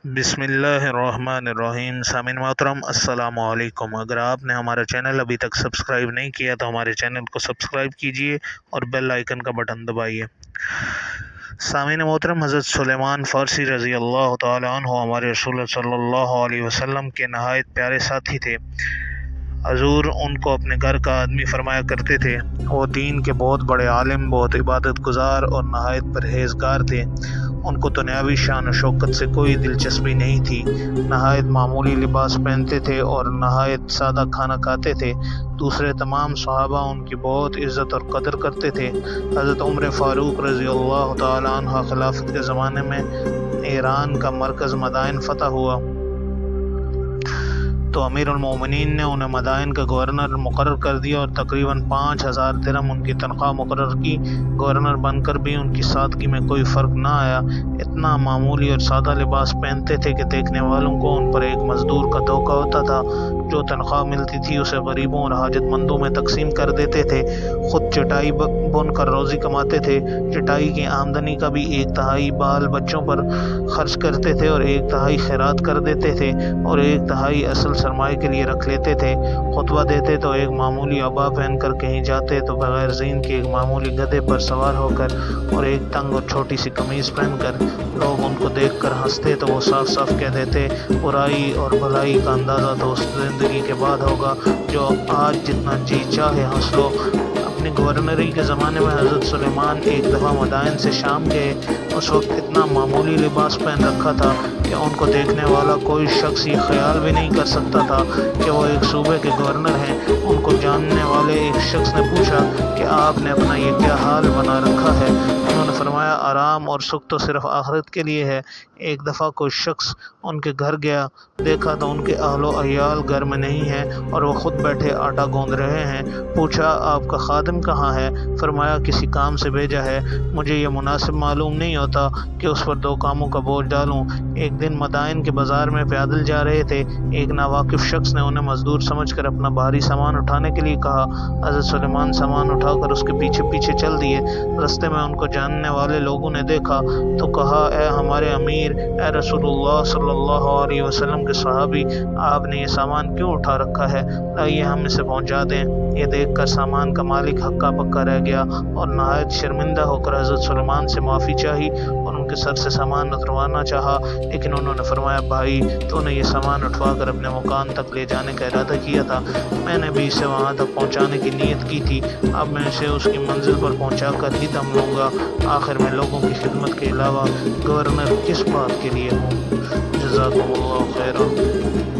بسم اللہ الرحمن الرحیم۔ سامعین محترم السلام علیکم۔ اگر آپ نے ہمارا چینل ابھی تک سبسکرائب نہیں کیا تو ہمارے چینل کو سبسکرائب کیجئے اور بیل آئیکن کا بٹن دبائیے۔ سامعین محترم، حضرت سلیمان فارسی رضی اللہ تعالی عنہ ہمارے رسول صلی اللہ علیہ وسلم کے نہایت پیارے ساتھی تھے۔ حضور ان کو اپنے گھر کا آدمی فرمایا کرتے تھے۔ وہ دین کے بہت بڑے عالم، بہت عبادت گزار اور نہایت پرہیزگار تھے۔ ان کو دنیاوی شان و شوکت سے کوئی دلچسپی نہیں تھی۔ نہایت معمولی لباس پہنتے تھے اور نہایت سادہ کھانا کھاتے تھے۔ دوسرے تمام صحابہ ان کی بہت عزت اور قدر کرتے تھے۔ حضرت عمر فاروق رضی اللہ تعالی عنہ خلافت کے زمانے میں ایران کا مرکز مدائن فتح ہوا تو امیر المومنین نے انہیں مدائن کا گورنر مقرر کر دیا اور تقریباً 5000 درہم ان کی تنخواہ مقرر کی۔ گورنر بن کر بھی ان کی سادگی میں کوئی فرق نہ آیا۔ اتنا معمولی اور سادہ لباس پہنتے تھے کہ دیکھنے والوں کو ان پر ایک مزدور کا دھوکہ ہوتا تھا۔ جو تنخواہ ملتی تھی اسے غریبوں اور حاجت مندوں میں تقسیم کر دیتے تھے۔ خود چٹائی بن کر روزی کماتے تھے۔ چٹائی کی آمدنی کا بھی 1/3 بال بچوں پر خرچ کرتے تھے اور 1/3 خیرات کر دیتے تھے اور 1/3 اصل سرمائے کے لیے رکھ لیتے تھے۔ خطبہ دیتے تو ایک معمولی عبا پہن کر، کہیں جاتے تو بغیر زین کے ایک معمولی گدھے پر سوار ہو کر اور ایک تنگ اور چھوٹی سی قمیض پہن کر۔ لوگ ان کو دیکھ کر ہنستے تو وہ صاف صاف کہہ دیتے، برائی اور بھلائی کا اندازہ تو اس زندگی کے بعد ہوگا جو آج جتنا جی چاہے ہنس لو۔ اپنی گورنری کے زمانے میں حضرت سلیمان ایک دفعہ مدائن سے شام گئے۔ اس وقت اتنا معمولی لباس پہن رکھا تھا کہ ان کو دیکھنے والا کوئی شخص یہ خیال بھی نہیں کر سکتا تھا کہ وہ ایک صوبے کے گورنر ہیں۔ ان کو جاننے والے ایک شخص نے پوچھا کہ آپ نے اپنا یہ کیا حال بنا رکھا ہے؟ انہوں نے فرمایا، آرام اور سکھ تو صرف آخرت کے لیے ہے۔ ایک دفعہ کوئی شخص ان کے گھر گیا، دیکھا تو ان کے اہل و عیال گھر میں نہیں ہیں اور وہ خود بیٹھے آٹا گوندھ رہے ہیں۔ پوچھا، آپ کا خادم کہاں ہے؟ فرمایا، کسی کام سے بھیجا ہے، مجھے یہ مناسب معلوم نہیں ہوتا کہ اس پر 2 کاموں کا بوجھ ڈالوں۔ ایک دن مدائن کے بازار میں پیدل جا رہے تھے۔ ایک ناواقف شخص نے انہیں مزدور سمجھ کر اپنا بھاری سامان اٹھانے کے لیے کہا۔ حضرت سلیمان سامان اٹھا کر اس کے پیچھے پیچھے چل دیے۔ رستے میں ان کو جاننے والے لوگوں نے دیکھا تو کہا، اے ہمارے امیر، اے رسول اللہ صلی اللہ علیہ وسلم کے صحابی، آپ نے یہ سامان کیوں اٹھا رکھا ہے؟ لائیے ہم اسے پہنچا دیں۔ یہ دیکھ کر سامان کا مالک ہکا پکا رہ گیا اور نہایت شرمندہ ہو کر حضرت سلیمان سے معافی چاہی اور ان کے سر سے سامان اتروانا چاہا، لیکن انہوں نے فرمایا، بھائی، تو نے یہ سامان اٹھوا کر اپنے مکان تک لے جانے کا ارادہ کیا تھا، میں نے بھی اسے وہاں تک پہنچانے کی نیت کی تھی، اب میں اسے اس کی منزل پر پہنچا کر ہی دم لوں گا۔ آخر میں لوگوں کی خدمت کے علاوہ گورنر کس بات کے لیے ہوں؟ جزاکم اللہ خیرا۔